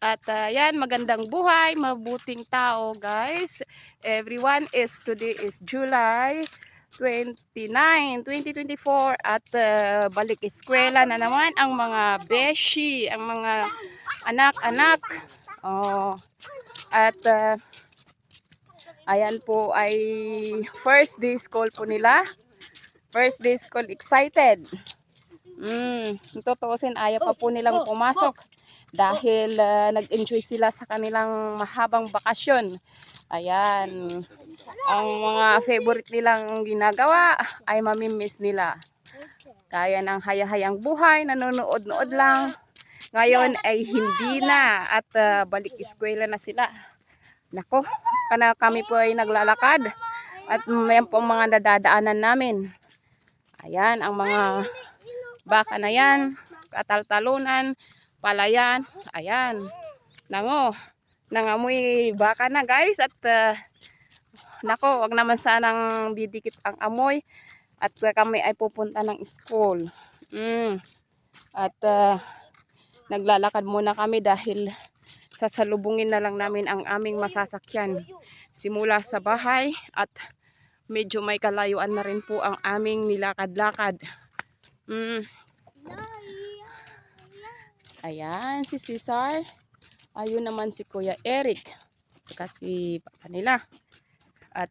At yan, magandang buhay, mabuting tao guys. Everyone is today is July 29, 2024 at balik eskwela na naman ang mga beshi, ang mga anak-anak. Oh, at ayan po ay first day school po nila. First day school, excited. Tutuusin, ayaw pa po nilang pumasok dahil nag-enjoy sila sa kanilang mahabang bakasyon. Ayan, ang mga favorite nilang ginagawa ay mamimiss nila. Kaya ng hayahayang buhay, nanonood-nood lang. Ngayon ay hindi na at balik eskwela na sila. Nako, kami po ay naglalakad at mayan po ang mga nadadaanan namin. Ayan, ang mga baka na yan, kataltalunan, palayan, ayan, nangamoy baka na guys. At nako, wag naman sanang didikit ang amoy at kami ay pupunta ng school. At naglalakad muna kami dahil sasalubungin na lang namin ang aming masasakyan simula sa bahay at medyo may kalayuan na rin po ang aming nilakad-lakad. Ayan, si Cesar. Ayun naman si Kuya Eric. Saka si papa nila. At